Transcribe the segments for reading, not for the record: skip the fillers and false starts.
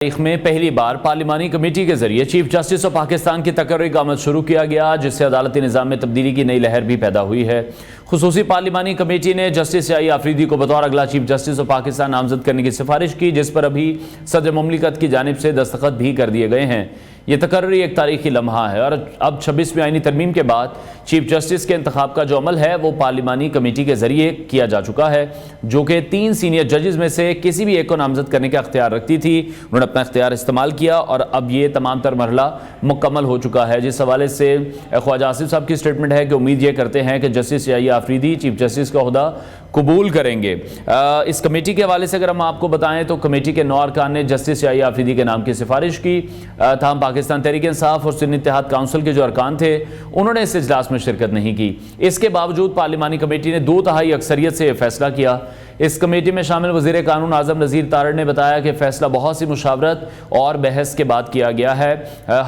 تاریخ میں پہلی بار پارلیمانی کمیٹی کے ذریعے چیف جسٹس آف پاکستان کی تقرری کا عمل شروع کیا گیا، جس سے عدالتی نظام میں تبدیلی کی نئی لہر بھی پیدا ہوئی ہے۔ خصوصی پارلیمانی کمیٹی نے جسٹس اے آفریدی کو بطور اگلا چیف جسٹس آف پاکستان نامزد کرنے کی سفارش کی، جس پر ابھی صدر مملکت کی جانب سے دستخط بھی کر دیے گئے ہیں۔ یہ تقرری ایک تاریخی لمحہ ہے اور اب 26ویں آئینی ترمیم کے بعد چیف جسٹس کے انتخاب کا جو عمل ہے وہ پارلیمانی کمیٹی کے ذریعے کیا جا چکا ہے، جو کہ 3 سینئر ججز میں سے کسی بھی ایک کو نامزد کرنے کا اختیار رکھتی تھی۔ انہوں نے اپنا اختیار استعمال کیا اور اب یہ تمام تر مرحلہ مکمل ہو چکا ہے، جس حوالے سے خواجہ آصف صاحب کی سٹیٹمنٹ ہے کہ امید یہ کرتے ہیں کہ جسٹس اے آفریدی چیف جسٹس کا عہدہ قبول کریں گے۔ اس کمیٹی کے حوالے سے اگر ہم آپ کو بتائیں تو کمیٹی کے 9 ارکان نے جسٹس اے آفریدی کے نام کی سفارش کی، تاہم پاکستان تحریک انصاف اور سندھ اتحاد کونسل کے جو ارکان تھے انہوں نے اس اجلاس میں شرکت نہیں کی۔ اس کے باوجود پارلیمانی کمیٹی نے 2/3 اکثریت سے یہ فیصلہ کیا۔ اس کمیٹی میں شامل وزیر قانون اعظم نذیر تارڑ نے بتایا کہ فیصلہ بہت سی مشاورت اور بحث کے بعد کیا گیا ہے،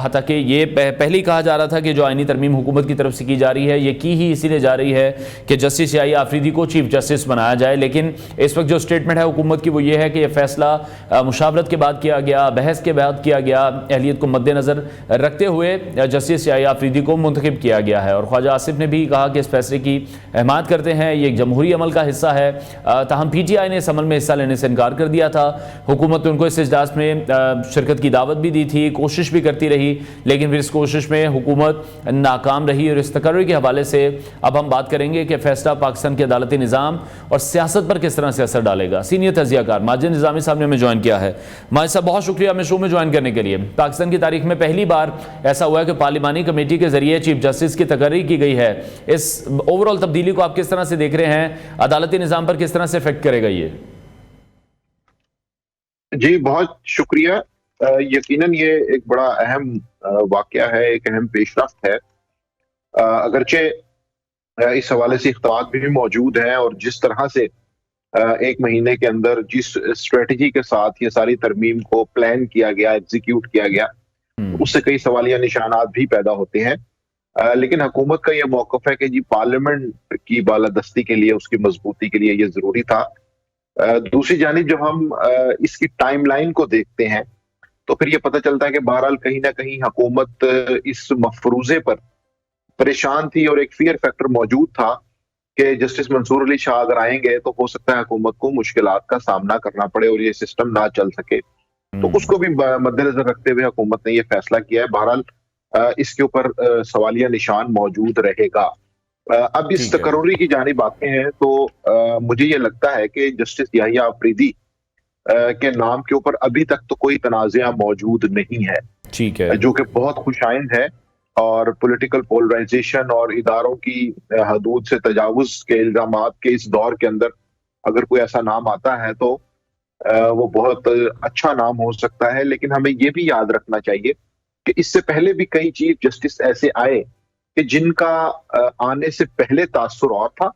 حتیٰ کہ یہ پہلے ہی کہا جا رہا تھا کہ جو آئینی ترمیم حکومت کی طرف سے کی جا رہی ہے یہ کی ہی اسی لیے جا رہی ہے کہ جسٹس اے آفریدی کو چیف جسٹس بنایا جائے، لیکن اس وقت جو سٹیٹمنٹ ہے حکومت کی وہ یہ ہے کہ یہ فیصلہ مشاورت کے بعد کیا گیا، بحث کے بعد کیا گیا، اہلیت کو مد نظر رکھتے ہوئے جسٹس اے آفریدی کو منتخب کیا گیا ہے۔ اور خواجہ آصف نے بھی کہا کہ اس فیصلے کی حمایت کرتے ہیں، یہ ایک جمہوری عمل کا حصہ ہے، تاہم پی ٹی آئی نے اس عمل میں حصہ لینے سے انکار کر دیا تھا۔ حکومت نے ان کو اس اجلاس میں شرکت کی دعوت بھی دی تھی، کوشش بھی کرتی رہی، لیکن پھر اس کوشش میں حکومت ناکام رہی۔ اور اس تقرری کے حوالے سے اب ہم بات کریں گے کہ فیصلہ پاکستان کے عدالتی نظام اور سیاست پر کس طرح سے اثر ڈالے گا۔ سینئر تجزیہ کار ماجد نظامی صاحب نے ہمیں جوائن کیا ہے۔ ماجد صاحب بہت شکریہ ہمیں شو میں جوائن کرنے کے لیے۔ پاکستان کی تاریخ میں پہلی بار ایسا ہوا ہے کہ پارلیمانی کمیٹی کے ذریعے چیف جسٹس کی تقرری کی گئی ہے۔ اس اوورآل تبدیلی کو آپ کس طرح سے دیکھ رہے ہیں؟ عدالتی نظام پر کس طرح سے افیکٹ کرے گا یہ؟ جی بہت شکریہ۔ یقیناً یہ ایک بڑا اہم واقعہ ہے، ایک اہم پیش رفت ہے، اگرچہ اس حوالے سے اختلاف بھی موجود ہیں، اور جس طرح سے 1 مہینے کے اندر جس اسٹریٹجی کے ساتھ یہ ساری ترمیم کو پلان کیا گیا، ایگزیکیوٹ کیا گیا، اس سے کئی سوالیہ نشانات بھی پیدا ہوتے ہیں۔ لیکن حکومت کا یہ موقف ہے کہ جی پارلیمنٹ کی بالادستی کے لیے، اس کی مضبوطی کے لیے یہ ضروری تھا۔ دوسری جانب جب ہم اس کی ٹائم لائن کو دیکھتے ہیں تو پھر یہ پتہ چلتا ہے کہ بہرحال کہیں نہ کہیں حکومت اس مفروضے پر پریشان تھی، اور ایک فیئر فیکٹر موجود تھا کہ جسٹس منصور علی شاہ اگر آئیں گے تو ہو سکتا ہے حکومت کو مشکلات کا سامنا کرنا پڑے اور یہ سسٹم نہ چل سکے، تو اس کو بھی مد نظر رکھتے ہوئے حکومت نے یہ فیصلہ کیا ہے۔ بہرحال اس کے اوپر سوالیہ نشان موجود رہے گا۔ اب اس تقرری کی جانب آتے ہیں تو مجھے یہ لگتا ہے کہ جسٹس یحییٰ آفریدی کے نام کے اوپر ابھی تک تو کوئی تنازعہ موجود نہیں ہے، جو کہ بہت خوش آئند ہے، اور پولیٹیکل پولرائزیشن اور اداروں کی حدود سے تجاوز کے الزامات کے اس دور کے اندر اگر کوئی ایسا نام آتا ہے تو وہ بہت اچھا نام ہو سکتا ہے۔ لیکن ہمیں یہ بھی یاد رکھنا چاہیے کہ اس سے پہلے بھی کئی چیف جسٹس ایسے آئے کہ جن کا آنے سے پہلے تاثر اور تھا،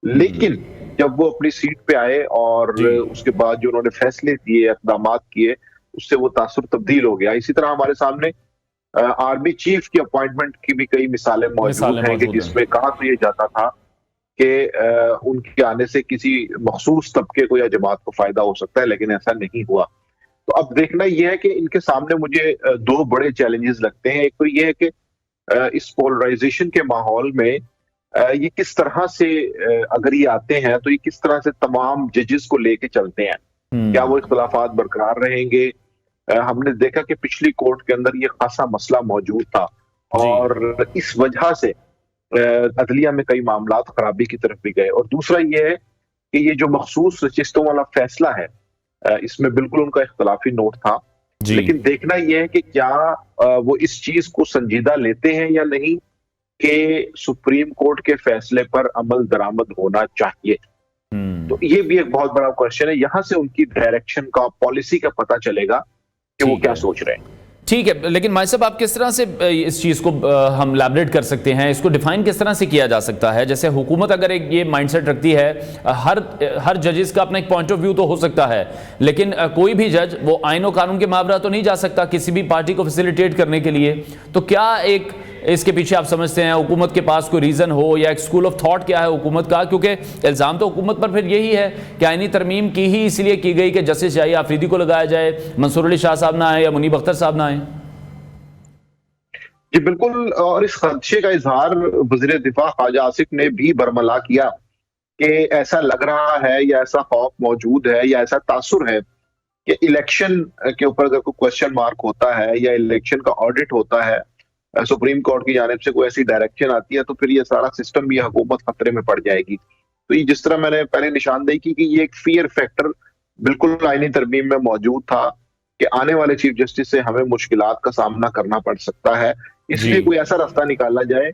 لیکن جب وہ اپنی سیٹ پہ آئے اور اس کے بعد جو انہوں نے فیصلے دیے، اقدامات کیے، اس سے وہ تاثر تبدیل ہو گیا۔ اسی طرح ہمارے سامنے آرمی چیف کی اپوائنٹمنٹ کی بھی کئی مثالیں موجود ہیں کہ جس میں کہا تو یہ جاتا تھا کہ ان کے آنے سے کسی مخصوص طبقے کو یا جماعت کو فائدہ ہو سکتا ہے، لیکن ایسا نہیں ہوا۔ تو اب دیکھنا یہ ہے کہ ان کے سامنے مجھے 2 بڑے چیلنجز لگتے ہیں۔ ایک تو یہ ہے کہ اس پولرائزیشن کے ماحول میں یہ کس طرح سے اگر یہ آتے ہیں تو یہ کس طرح سے تمام ججز کو لے کے چلتے ہیں، کیا وہ اختلافات برقرار رہیں گے؟ ہم نے دیکھا کہ پچھلی کورٹ کے اندر یہ خاصا مسئلہ موجود تھا، اور اس وجہ سے عدلیہ میں کئی معاملات خرابی کی طرف بھی گئے۔ اور دوسرا یہ ہے کہ یہ جو مخصوص نشستوں والا فیصلہ ہے، اس میں بالکل ان کا اختلافی نوٹ تھا، لیکن دیکھنا یہ ہے کہ کیا وہ اس چیز کو سنجیدہ لیتے ہیں یا نہیں کہ سپریم کورٹ کے فیصلے پر عمل درآمد ہونا چاہیے۔ تو یہ بھی ایک بہت بڑا کوشچن ہے، یہاں سے ان کی ڈائریکشن کا، پالیسی کا پتہ چلے گا کہ وہ کیا سوچ رہے ہیں۔ ٹھیک ہے، لیکن ماجد صاحب آپ کس طرح سے اس چیز کو ہم لیبریٹ کر سکتے ہیں، اس کو ڈیفائن کس طرح سے کیا جا سکتا ہے؟ جیسے حکومت اگر ایک یہ مائنڈ سیٹ رکھتی ہے، ہر ججز کا اپنا ایک پوائنٹ آف ویو تو ہو سکتا ہے، لیکن کوئی بھی جج وہ آئین و قانون کے مابرا تو نہیں جا سکتا کسی بھی پارٹی کو فیسیلیٹیٹ کرنے کے لیے، تو کیا ایک اس کے پیچھے آپ سمجھتے ہیں حکومت کے پاس کوئی ریزن ہو یا ایک اسکول آف تھاٹ کیا ہے حکومت کا؟ کیونکہ الزام تو حکومت پر پھر یہی ہے کہ آئینی ترمیم کی ہی اس لیے کی گئی کہ جسٹس شاہی آفریدی کو لگایا جائے، منصور علی شاہ صاحب نہ آئے یا منیب اختر صاحب نہ آئے۔ جی بالکل، اور اس خدشے کا اظہار وزیر دفاع خواجہ آصف نے بھی برملا کیا کہ ایسا لگ رہا ہے یا ایسا خوف موجود ہے یا ایسا تاثر ہے کہ الیکشن کے اوپر اگر کوئی کوشچن مارک ہوتا ہے یا الیکشن کا آڈٹ ہوتا ہے، سپریم کورٹ کی جانب سے کوئی ایسی ڈائریکشن آتی ہے، تو پھر یہ سارا سسٹم، یہ حکومت خطرے میں پڑ جائے گی۔ تو یہ جس طرح میں نے پہلے نشاندہی کی کہ یہ ایک فیئر فیکٹر بالکل آئینی ترمیم میں موجود تھا کہ آنے والے چیف جسٹس سے ہمیں مشکلات کا سامنا کرنا پڑ سکتا ہے، اس لیے کوئی ایسا راستہ نکالا جائے۔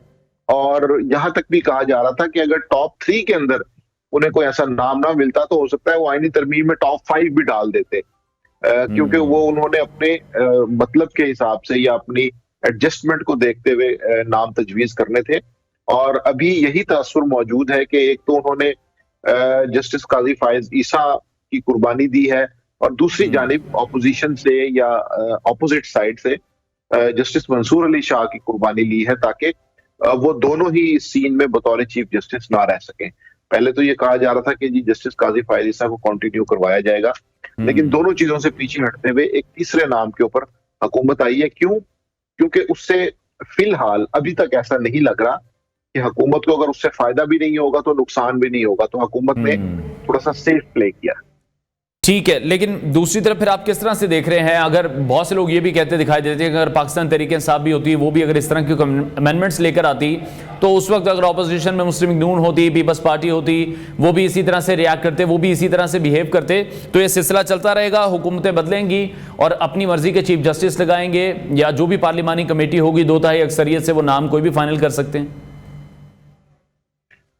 اور یہاں تک بھی کہا جا رہا تھا کہ اگر ٹاپ 3 کے اندر انہیں کوئی ایسا نام نہ ملتا تو ہو سکتا ہے وہ آئینی ترمیم میں ٹاپ 5 بھی ڈال دیتے، کیونکہ وہ انہوں نے اپنے مطلب کے حساب سے یا اپنی ایڈجسٹمنٹ کو دیکھتے ہوئے نام تجویز کرنے تھے۔ اور ابھی یہی تاثر موجود ہے کہ ایک تو انہوں نے جسٹس قاضی فائز عیسیٰ کی قربانی دی ہے، اور دوسری جانب اپوزیشن سے یا اپوزٹ سائڈ سے جسٹس منصور علی شاہ کی قربانی لی ہے تاکہ وہ دونوں ہی اس سین میں بطور چیف جسٹس نہ رہ سکیں۔ پہلے تو یہ کہا جا رہا تھا کہ جی جسٹس قاضی فائز عیسیٰ کو کنٹینیو کروایا جائے گا، لیکن دونوں چیزوں سے پیچھے ہٹتے ہوئے ایک تیسرے نام کے اوپر حکومت آئی ہے۔ کیوں؟ کیونکہ اس سے فی الحال ابھی تک ایسا نہیں لگ رہا کہ حکومت کو اگر اس سے فائدہ بھی نہیں ہوگا تو نقصان بھی نہیں ہوگا، تو حکومت نے تھوڑا سا سیف پلے کیا۔ ٹھیک ہے، لیکن دوسری طرف پھر آپ کس طرح سے دیکھ رہے ہیں؟ اگر بہت سے لوگ یہ بھی کہتے دکھائی دیتے ہیں کہ اگر پاکستان تحریک انصاف بھی ہوتی، وہ بھی اگر اس طرح کی امینڈمنٹس لے کر آتی تو اس وقت اگر اپوزیشن میں مسلم لیگ نون ہوتی، پیپلز پارٹی ہوتی، وہ بھی اسی طرح سے ریاکٹ کرتے، وہ بھی اسی طرح سے بیہیو کرتے، تو یہ سلسلہ چلتا رہے گا، حکومتیں بدلیں گی اور اپنی مرضی کے چیف جسٹس لگائیں گے، یا جو بھی پارلیمانی کمیٹی ہوگی 2/3 اکثریت سے وہ نام کوئی بھی فائنل کر سکتے ہیں؟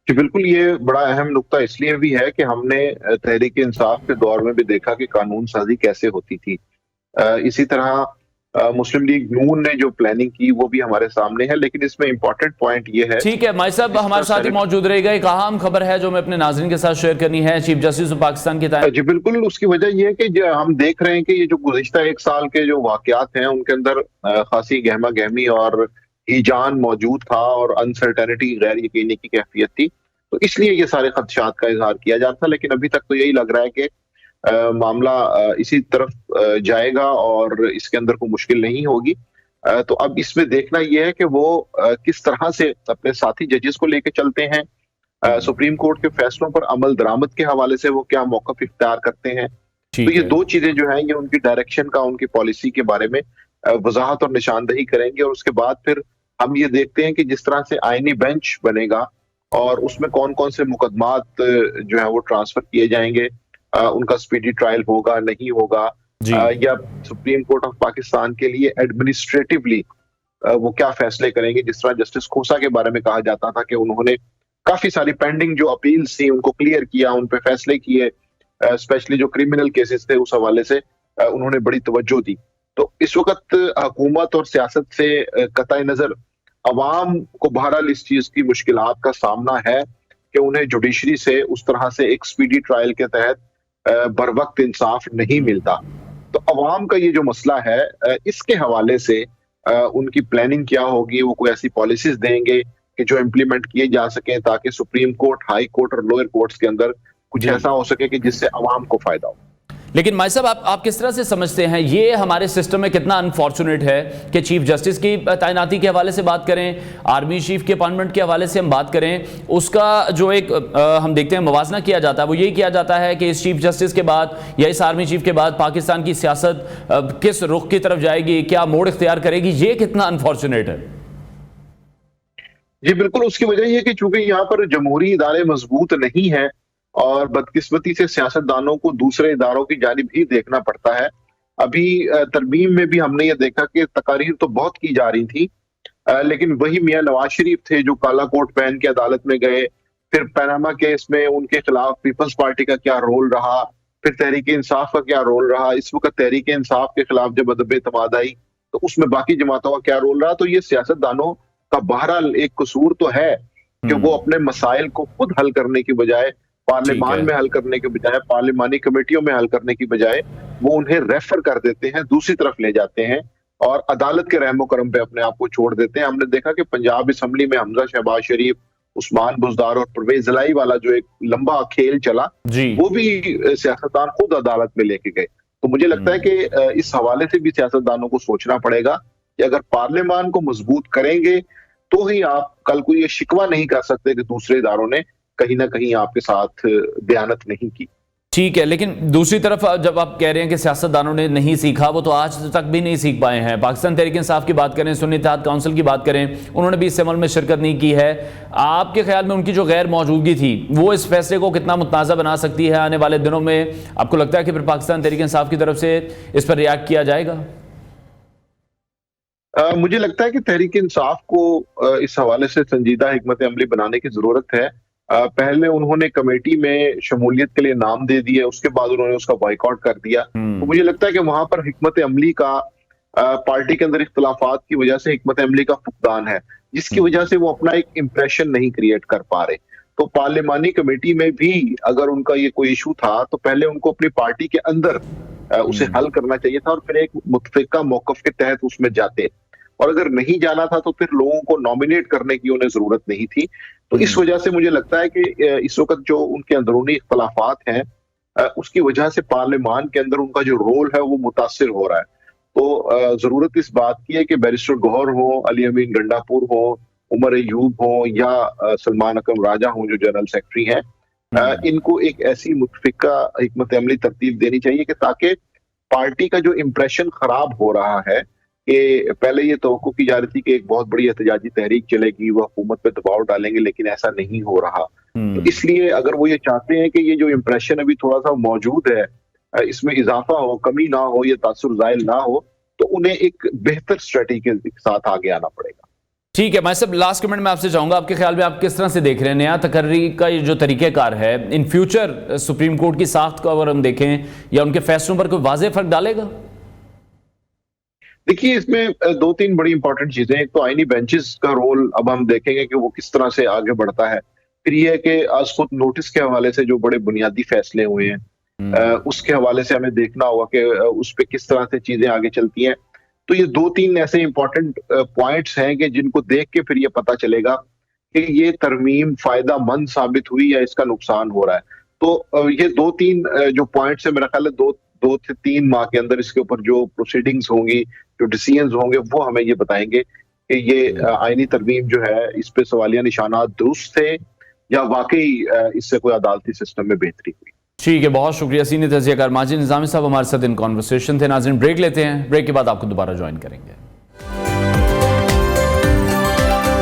کہ بالکل یہ بڑا اہم نقطہ اس لیے بھی ہے کہ ہم نے تحریک انصاف کے دور میں بھی دیکھا کہ قانون سازی کیسے ہوتی تھی۔ اسی طرح مسلم لیگ نون نے جو پلاننگ کی وہ بھی ہمارے سامنے ہے، لیکن اس میں امپورٹنٹ پوائنٹ یہ ہے۔ ٹھیک ہے، مائی صاحب ہمارے ساتھ ہی موجود رہے گا، ایک اہم خبر ہے جو میں اپنے ناظرین کے ساتھ شیئر کرنی ہے، چیف جسٹس آف پاکستان کی تعین۔ جی بالکل، اس کی وجہ یہ ہے کہ ہم دیکھ رہے ہیں کہ یہ جو گزشتہ 1 سال کے جو واقعات ہیں ان کے اندر خاصی گہما گہمی اور ہیجان موجود تھا اور انسرٹینٹی، غیر یقینی کی کیفیت تھی، تو اس لیے یہ سارے خدشات کا اظہار کیا جاتا تھا۔ لیکن ابھی تک تو یہی لگ رہا ہے کہ معاملہ اسی طرف جائے گا اور اس کے اندر کوئی مشکل نہیں ہوگی۔ تو اب اس میں دیکھنا یہ ہے کہ وہ کس طرح سے اپنے ساتھی ججز کو لے کے چلتے ہیں، سپریم کورٹ کے فیصلوں پر عمل درآمد کے حوالے سے وہ کیا موقف اختیار کرتے ہیں۔ تو یہ 2 چیزیں جو ہیں یہ ان کی ڈائریکشن کا، ان کی پالیسی کے بارے میں وضاحت اور نشاندہی کریں گے، اور اس کے بعد پھر ہم یہ دیکھتے ہیں کہ جس طرح سے آئینی بینچ بنے گا اور اس میں کون کون سے مقدمات جو ہیں وہ ٹرانسفر کیے جائیں گے، ان کا سپیڈی ٹرائل ہوگا نہیں ہوگا، یا سپریم کورٹ آف پاکستان کے لیے ایڈمنسٹریٹولی وہ کیا فیصلے کریں گے۔ جس طرح جسٹس کھوسا کے بارے میں کہا جاتا تھا کہ انہوں نے کافی ساری پینڈنگ جو اپیلز تھیں ان کو کلیئر کیا، ان پہ فیصلے کیے، اسپیشلی جو کرمنل کیسز تھے اس حوالے سے انہوں نے بڑی توجہ دی۔ تو اس وقت حکومت اور سیاست سے قطع نظر عوام کو بہرحال اس چیز کی مشکلات کا سامنا ہے کہ انہیں جوڈیشری سے اس طرح سے ایک سپیڈی ٹرائل کے تحت بر وقت انصاف نہیں ملتا۔ تو عوام کا یہ جو مسئلہ ہے اس کے حوالے سے ان کی پلاننگ کیا ہوگی، وہ کوئی ایسی پالیسیز دیں گے کہ جو امپلیمنٹ کیے جا سکیں تاکہ سپریم کورٹ، ہائی کورٹ اور لوئر کورٹس کے اندر کچھ ایسا ہو سکے کہ جس سے عوام کو فائدہ ہو۔ لیکن مائی صاحب آپ کس طرح سے سمجھتے ہیں یہ ہمارے سسٹم میں کتنا انفارچونیٹ ہے کہ چیف جسٹس کی تعیناتی کے حوالے سے بات کریں، آرمی چیف کے اپائنٹمنٹ کے حوالے سے ہم بات کریں، اس کا جو ایک ہم دیکھتے ہیں موازنہ کیا جاتا ہے وہ یہی کیا جاتا ہے کہ اس چیف جسٹس کے بعد یا اس آرمی چیف کے بعد پاکستان کی سیاست کس رخ کی طرف جائے گی، کیا موڑ اختیار کرے گی، یہ کتنا انفارچونیٹ ہے؟ جی بالکل، اس کی وجہ یہ کہ چونکہ یہاں پر جمہوری ادارے مضبوط نہیں ہیں اور بدقسمتی سے سیاستدانوں کو دوسرے اداروں کی جانب ہی دیکھنا پڑتا ہے۔ ابھی ترمیم میں بھی ہم نے یہ دیکھا کہ تقاریر تو بہت کی جا رہی تھی، لیکن وہی میاں نواز شریف تھے جو کالا کوٹ پہن کے عدالت میں گئے، پھر پیناما کیس میں ان کے خلاف پیپلز پارٹی کا کیا رول رہا، پھر تحریک انصاف کا کیا رول رہا، اس وقت تحریک انصاف کے خلاف جب عدم اعتماد آئی تو اس میں باقی جماعتوں کا کیا رول رہا۔ تو یہ سیاستدانوں کا بہرحال ایک قصور تو ہے کہ وہ اپنے مسائل کو خود حل کرنے کی بجائے، پارلیمان میں حل کرنے کے بجائے، پارلیمانی کمیٹیوں میں حل کرنے کی بجائے وہ انہیں ریفر کر دیتے ہیں، دوسری طرف لے جاتے ہیں اور عدالت کے رحم و کرم پہ اپنے آپ کو چھوڑ دیتے ہیں. ہم نے دیکھا کہ پنجاب اسمبلی میں حمزہ شہباز شریف, عثمان بزدار اور پرویز الہی والا جو ایک لمبا کھیل چلا, وہ بھی سیاستدان خود عدالت میں لے کے گئے. تو مجھے لگتا ہے کہ اس حوالے سے بھی سیاستدانوں کو سوچنا پڑے گا کہ اگر پارلیمان کو مضبوط کریں گے تو ہی آپ کل کو یہ شکوہ نہیں کر سکتے کہ دوسرے اداروں نے کہیں نہ کہیں آپ کے ساتھ دیانت نہیں کی. ٹھیک ہے, لیکن دوسری طرف جب آپ کہہ رہے ہیں کہ سیاستدانوں نے نہیں سیکھا, وہ تو آج تک بھی نہیں سیکھ پائے ہیں. پاکستان تحریک انصاف کی بات کریں, سنی اتحاد کونسل کی بات کریں, انہوں نے بھی اس عمل میں شرکت نہیں کی ہے. آپ کے خیال میں ان کی جو غیر موجودگی تھی وہ اس فیصلے کو کتنا متنازع بنا سکتی ہے آنے والے دنوں میں؟ آپ کو لگتا ہے کہ پھر پاکستان تحریک انصاف کی طرف سے اس پر ریاکٹ کیا جائے گا؟ مجھے لگتا ہے کہ تحریک انصاف کو اس حوالے سے سنجیدہ حکمت عملی بنانے کی ضرورت ہے. پہلے انہوں نے کمیٹی میں شمولیت کے لیے نام دے دیا, اس کے بعد انہوں نے اس کا بائیکاٹ کر دیا. تو مجھے لگتا ہے کہ وہاں پر حکمت عملی کا, پارٹی کے اندر اختلافات کی وجہ سے حکمت عملی کا فقدان ہے, جس کی وجہ سے وہ اپنا ایک امپریشن نہیں کریٹ کر پا رہے. تو پارلیمانی کمیٹی میں بھی اگر ان کا یہ کوئی ایشو تھا تو پہلے ان کو اپنی پارٹی کے اندر اسے حل کرنا چاہیے تھا, اور پھر ایک متفقہ موقف کے تحت اس میں جاتے. اور اگر نہیں جانا تھا تو پھر لوگوں کو نامینیٹ کرنے کی انہیں ضرورت نہیں تھی. تو اس وجہ سے مجھے لگتا ہے کہ اس وقت جو ان کے اندرونی اختلافات ہیں اس کی وجہ سے پارلیمان کے اندر ان کا جو رول ہے وہ متاثر ہو رہا ہے. تو ضرورت اس بات کی ہے کہ بیرسٹر گوہر ہو, علی امین گنڈاپور ہو, عمر ایوب ہو یا سلمان اکرم راجہ ہوں جو جنرل سیکرٹری ہیں, ان کو ایک ایسی متفقہ حکمت عملی ترتیب دینی چاہیے کہ تاکہ پارٹی کا جو امپریشن خراب ہو رہا ہے, کہ پہلے یہ توقع کی جا رہی تھی کہ ایک بہت بڑی احتجاجی تحریک چلے گی, وہ حکومت پہ دباؤ ڈالیں گے, لیکن ایسا نہیں ہو رہا. تو اس لیے اگر وہ یہ چاہتے ہیں کہ یہ جو امپریشن ابھی تھوڑا سا موجود ہے اس میں اضافہ ہو, کمی نہ ہو, یہ تاثر زائل نہ ہو, تو انہیں ایک بہتر اسٹریٹجی کے ساتھ آگے آنا پڑے گا. ٹھیک ہے, میں صرف لاسٹ کمنٹ میں آپ سے چاہوں گا, آپ کے خیال میں آپ کس طرح سے دیکھ رہے ہیں نیا تقرری کا یہ جو طریقہ کار ہے ان فیوچر سپریم کورٹ کی ساخت کو اگر ہم دیکھیں یا ان کے فیصلوں پر کوئی واضح فرق ڈالے گا؟ دیکھیے, اس میں دو تین بڑی امپورٹنٹ چیزیں. ایک تو آئینی بینچز کا رول اب ہم دیکھیں گے کہ وہ کس طرح سے آگے بڑھتا ہے. پھر یہ ہے کہ آج خود نوٹس کے حوالے سے جو بڑے بنیادی فیصلے ہوئے ہیں اس کے حوالے سے ہمیں دیکھنا ہوگا کہ اس پہ کس طرح سے چیزیں آگے چلتی ہیں. تو یہ دو تین ایسے امپورٹنٹ پوائنٹس ہیں کہ جن کو دیکھ کے پھر یہ پتا چلے گا کہ یہ ترمیم فائدہ مند ثابت ہوئی یا اس کا نقصان ہو رہا ہے. تو یہ دو تین جو پوائنٹس ہیں, میرا خیال ہے 2 سے 3 ماہ کے اندر اس کے اوپر جو پروسیڈنگز ہوں گی, جو ڈیسیژنز ہوں گے, وہ ہمیں یہ بتائیں گے کہ یہ آئینی ترمیم جو ہے اس پہ سوالیہ نشانات درست تھے یا واقعی اس سے کوئی عدالتی سسٹم میں بہتری ہوئی. ٹھیک ہے, بہت شکریہ. سینئر تجزیہ کار ماجد نظامی صاحب ہمارے ساتھ ان کانورسیشن تھے. ناظرین بریک لیتے ہیں, بریک کے بعد آپ کو دوبارہ جوائن کریں گے.